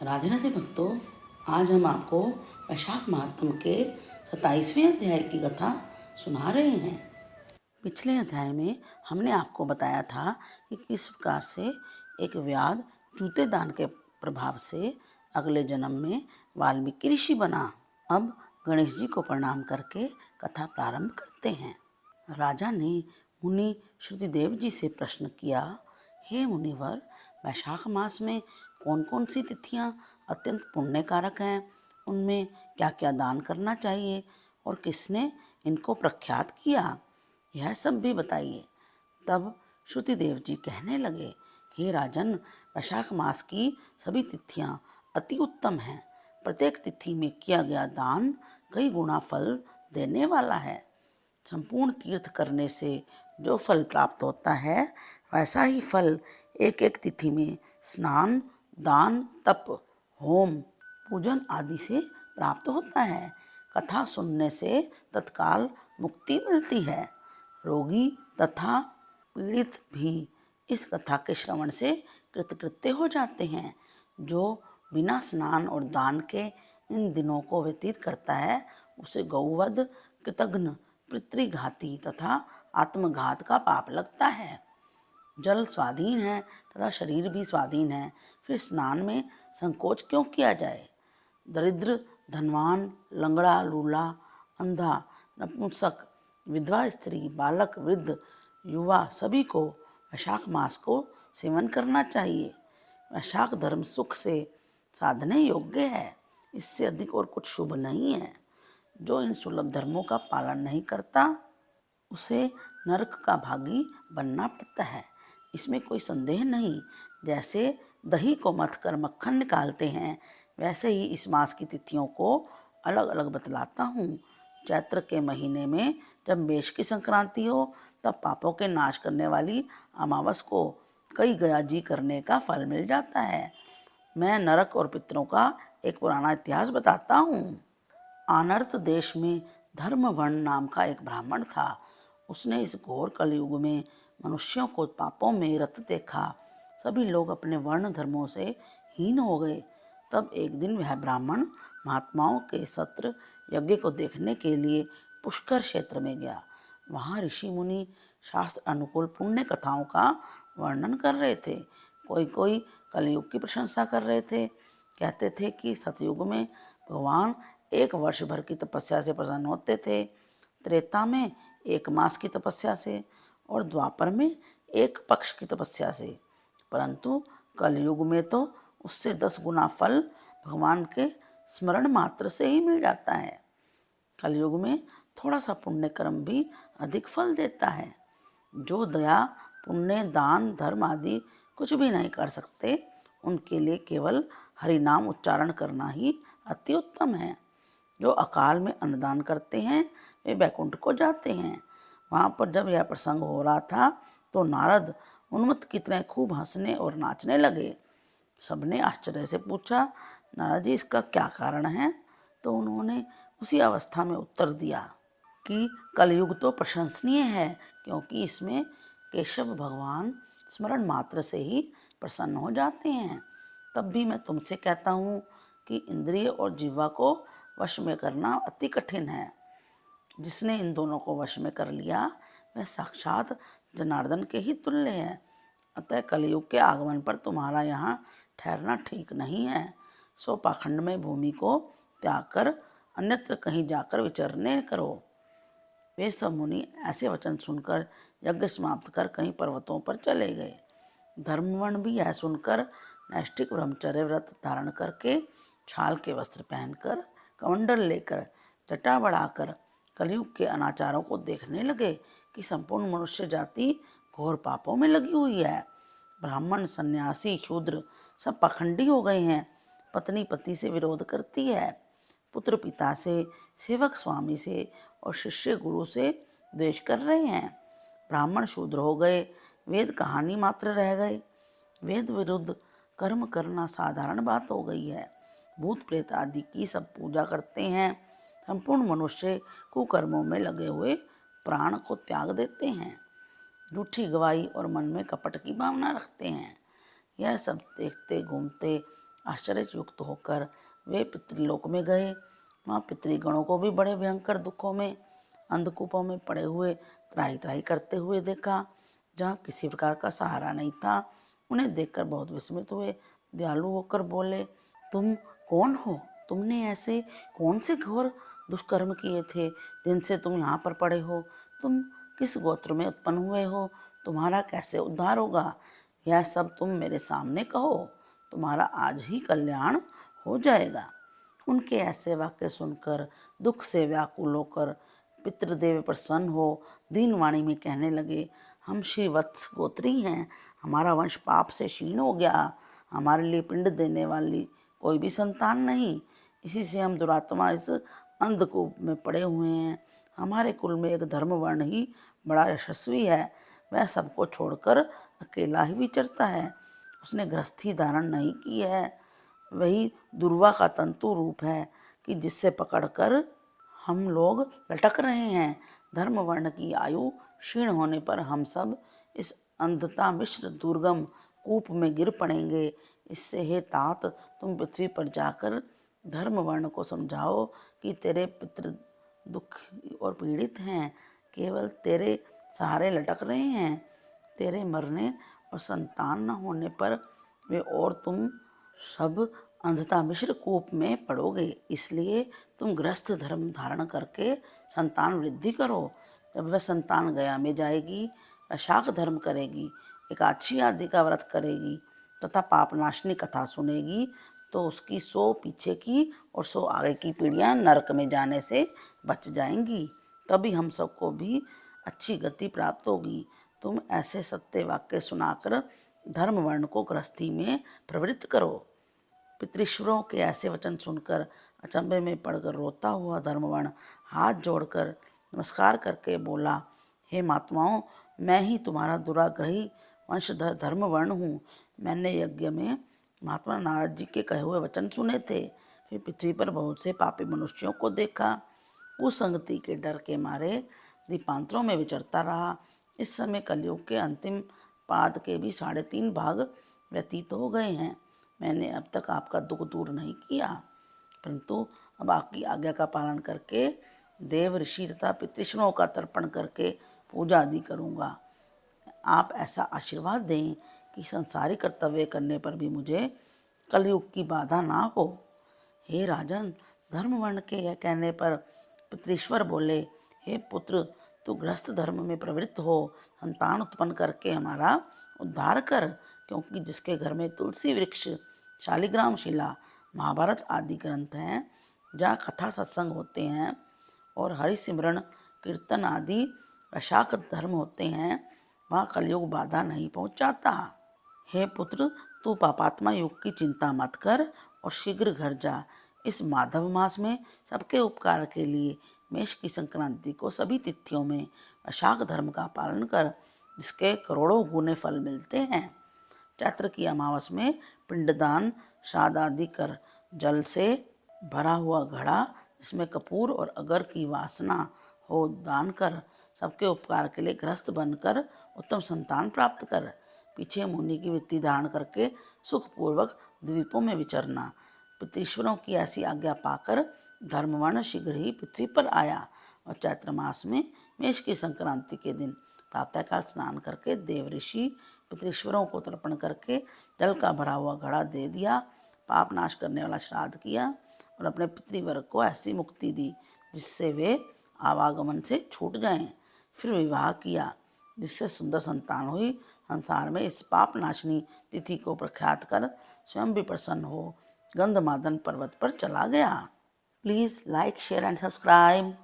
राधे राधे भक्तों, आज हम आपको वैशाख महात्म के 27वें अध्याय की कथा सुना रहे हैं। पिछले अध्याय में हमने आपको बताया था कि किस प्रकार से एक व्याध जूते दान के प्रभाव से अगले जन्म में वाल्मीकि ऋषि बना। अब गणेश जी को प्रणाम करके कथा प्रारंभ करते हैं। राजा ने मुनि श्रुतिदेव जी से प्रश्न किया, हे मुनिवर, वैशाख मास में कौन कौन सी तिथियां अत्यंत पुण्यकारक हैं? उनमें क्या क्या दान करना चाहिए और किसने इनको प्रख्यात किया, यह सब भी बताइए। तब श्रुतिदेव जी कहने लगे, हे राजन, वैशाख मास की सभी तिथियां अति उत्तम हैं। प्रत्येक तिथि में किया गया दान कई गुना फल देने वाला है। संपूर्ण तीर्थ करने से जो फल प्राप्त होता है, वैसा ही फल एक एक तिथि में स्नान, दान, तप, होम, पूजन आदि से प्राप्त होता है। कथा सुनने से तत्काल मुक्ति मिलती है। रोगी तथा पीड़ित भी इस कथा के श्रवण से कृतकृत्य हो जाते हैं। जो बिना स्नान और दान के इन दिनों को व्यतीत करता है, उसे गौवध, कृतघ्न, पितृघाती तथा आत्मघात का पाप लगता है। जल स्वाधीन है तथा शरीर भी स्वाधीन है, फिर स्नान में संकोच क्यों किया जाए? दरिद्र, धनवान, लंगड़ा, लूला, अंधा, नपुंसक, विधवा स्त्री, बालक, वृद्ध, युवा सभी को वैशाख मास को सेवन करना चाहिए। वैशाख धर्म सुख से साधने योग्य है, इससे अधिक और कुछ शुभ नहीं है। जो इन सुलभ धर्मों का पालन नहीं करता, उसे नरक का भागी बनना पड़ता है, इसमें कोई संदेह नहीं। जैसे दही को मथ कर मक्खन निकालते हैं, वैसे ही इस मास की तिथियों को अलग अलग बतलाता हूँ। चैत्र के महीने में जब मेष की संक्रांति हो, तब पापों के नाश करने वाली अमावस को कई गयाजी करने का फल मिल जाता है। मैं नरक और पितरों का एक पुराना इतिहास बताता हूँ। आनर्त देश में धर्मवर्ण नाम का एक ब्राह्मण था। उसने इस घोर कलयुग में मनुष्यों को पापों में रत देखा। सभी लोग अपने वर्ण धर्मों से हीन हो गए। तब एक दिन वह ब्राह्मण महात्माओं के सत्र यज्ञ को देखने के लिए पुष्कर क्षेत्र में गया। वहाँ ऋषि मुनि शास्त्र अनुकूल पुण्य कथाओं का वर्णन कर रहे थे। कोई कोई कलयुग की प्रशंसा कर रहे थे। कहते थे कि सतयुग में भगवान एक वर्ष भर की तपस्या से प्रसन्न होते थे, त्रेता में 1 मास की तपस्या से और द्वापर में 1 पक्ष की तपस्या से, परंतु कलयुग में तो उससे 10 गुना फल भगवान के स्मरण मात्र से ही मिल जाता है। कलयुग में थोड़ा सा पुण्य कर्म भी अधिक फल देता है। जो दया, पुण्य, दान, धर्म आदि कुछ भी नहीं कर सकते, उनके लिए केवल हरि नाम उच्चारण करना ही अति उत्तम है। जो अकाल में अन्नदान करते हैं, वे बैकुंठ को जाते हैं। वहाँ पर जब यह प्रसंग हो रहा था, तो नारद उन्मत्त की तरह खूब हंसने और नाचने लगे। सबने आश्चर्य से पूछा, नारद जी, इसका क्या कारण है? तो उन्होंने उसी अवस्था में उत्तर दिया कि कलयुग तो प्रशंसनीय है, क्योंकि इसमें केशव भगवान स्मरण मात्र से ही प्रसन्न हो जाते हैं। तब भी मैं तुमसे कहता हूँ कि इंद्रिय और जिह्वा को वश में करना अति कठिन है। जिसने इन दोनों को वश में कर लिया, वह साक्षात जनार्दन के ही तुल्य है। अतः कलयुग के आगमन पर तुम्हारा यहाँ ठहरना ठीक नहीं है। सो पाखंड में भूमि को त्याग कर अन्यत्र कहीं जाकर विचरने करो। वे सब मुनि ऐसे वचन सुनकर यज्ञ समाप्त कर कहीं पर्वतों पर चले गए। धर्मवर्ण भी यह सुनकर नैष्ठिक ब्रह्मचर्य व्रत धारण करके, छाल के वस्त्र पहनकर, कमंडल लेकर, जटा बढ़ाकर कलयुग के अनाचारों को देखने लगे कि संपूर्ण मनुष्य जाति घोर पापों में लगी हुई है। ब्राह्मण, सन्यासी, शूद्र सब पाखंडी हो गए हैं। पत्नी पति से विरोध करती है, पुत्र पिता से, सेवक स्वामी से और शिष्य गुरु से द्वेष कर रहे हैं। ब्राह्मण शूद्र हो गए, वेद कहानी मात्र रह गए। वेद विरुद्ध कर्म करना साधारण बात हो गई है। भूत प्रेत आदि की सब पूजा करते हैं। संपूर्ण मनुष्य कुकर्मों में लगे हुए प्राण को त्याग देते हैं। झूठी गवाही और मन में कपट की भावना रखते हैं। यह सब देखते घूमते आश्चर्ययुक्त होकर वे पितृलोक में गए। वहाँ पितृगणों को भी बड़े भयंकर दुखों में, अंधकूपों में पड़े हुए त्राही त्राही करते हुए देखा, जहाँ किसी प्रकार का सहारा नहीं था। उन्हें देखकर बहुत विस्मित हुए। दयालु होकर बोले, तुम कौन हो? तुमने ऐसे कौन से घोर दुष्कर्म किए थे जिनसे तुम यहाँ पर पड़े हो? तुम किस गोत्र में उत्पन्न हुए हो? तुम्हारा कैसे उद्धार होगा? यह सब तुम मेरे सामने कहो, तुम्हारा आज ही कल्याण हो जाएगा। उनके ऐसे वाक्य सुनकर दुख से व्याकुल होकर पितृदेव प्रसन्न हो दीन वाणी में कहने लगे, हम श्री वत्स गोत्री हैं, हमारा वंश पाप से क्षीण हो गया, हमारे लिए पिंड देने वाली कोई भी संतान नहीं, इसी से हम दुरात्मा इस अंधकूप में पड़े हुए हैं। हमारे कुल में एक धर्मवर्ण ही बड़ा यशस्वी है, वह सबको छोड़कर अकेला ही विचरता है। उसने गृहस्थी धारण नहीं की है, वही दुर्वा का तंतु रूप है कि जिससे पकड़कर हम लोग लटक रहे हैं। धर्मवर्ण की आयु क्षीण होने पर हम सब इस अंधता मिश्र दुर्गम कूप में गिर पड़ेंगे। इससे हे तात, तुम पृथ्वी पर जाकर धर्मवर्ण को समझाओ कि तेरे पितृ दुख और पीड़ित हैं, केवल तेरे सहारे लटक रहे हैं। तेरे मरने और संतान न होने पर वे और तुम सब अंधता मिश्र कूप में पड़ोगे। इसलिए तुम गृहस्थ धर्म धारण करके संतान वृद्धि करो। जब वह संतान गया में जाएगी, वह शाक धर्म करेगी, एकादशी आदि का व्रत करेगी तथा पापनाशनी कथा सुनेगी, तो उसकी 100 पीछे की और 100 आगे की पीढ़ियां नरक में जाने से बच जाएंगी। तभी हम सबको भी अच्छी गति प्राप्त होगी। तुम ऐसे सत्य वाक्य सुनाकर धर्मवर्ण को गृहस्थी में प्रवृत्त करो। पितृश्वरों के ऐसे वचन सुनकर अचंभे में पड़कर रोता हुआ धर्मवर्ण हाथ जोड़कर नमस्कार करके बोला, हे महात्माओं, मैं ही तुम्हारा दुराग्रही वंशधर धर्मवर्ण हूँ। मैंने यज्ञ में महात्मा नारद जी के कहे हुए वचन सुने थे, फिर पृथ्वी पर बहुत से पापी मनुष्यों को देखा, कुसंगति के डर के मारे दीपांतरों में विचरता रहा। इस समय कलयुग के अंतिम पाद के भी 3.5 भाग व्यतीत हो गए हैं। मैंने अब तक आपका दुख दूर नहीं किया, परंतु अब आपकी आज्ञा का पालन करके देव ऋषि तथा पितृश्वरों का तर्पण करके पूजा आदि करूँगा। आप ऐसा आशीर्वाद दें कि संसारी कर्तव्य करने पर भी मुझे कलयुग की बाधा ना हो। हे राजन, धर्मवर्ण के यह कहने पर पितृश्वर बोले, हे पुत्र, तू गृहस्थ धर्म में प्रवृत्त हो, संतान उत्पन्न करके हमारा उद्धार कर, क्योंकि जिसके घर में तुलसी वृक्ष, शालिग्राम शिला, महाभारत आदि ग्रंथ हैं, जहाँ कथा सत्संग होते हैं और हरि सिमरण कीर्तन आदि अशाक धर्म होते हैं, वहाँ कलयुग बाधा नहीं पहुँचाता। हे पुत्र, तू पापात्मा युग की चिंता मत कर और शीघ्र घर जा। इस माधव मास में सबके उपकार के लिए मेष की संक्रांति को सभी तिथियों में अशाक धर्म का पालन कर, जिसके करोड़ों गुने फल मिलते हैं। चैत्र की अमावस में पिंडदान श्राद्ध आदि कर, जल से भरा हुआ घड़ा जिसमें कपूर और अगर की वासना हो दान कर, सबके उपकार के लिए गृहस्थ बनकर उत्तम संतान प्राप्त कर, पीछे मुनि की वृत्ति धारण करके सुखपूर्वक द्वीपों में विचरना। पितृश्वरों की ऐसी आज्ञा पाकर धर्मवर्ण शीघ्र ही पृथ्वी पर आया और चैत्र मास में मेष की संक्रांति के दिन प्रातःकाल स्नान करके देव ऋषि पितृश्वरों को तर्पण करके जल का भरा हुआ घड़ा दे दिया, पाप नाश करने वाला श्राद्ध किया और अपने पितृवर्ग को ऐसी मुक्ति दी जिससे वे आवागमन से छूट जाएं। फिर विवाह किया, जिससे सुंदर संतान हुई। संसार में इस पाप नाशनी तिथि को प्रख्यात कर स्वयं भी प्रसन्न हो गंधमादन पर्वत पर चला गया। Please like, share and subscribe.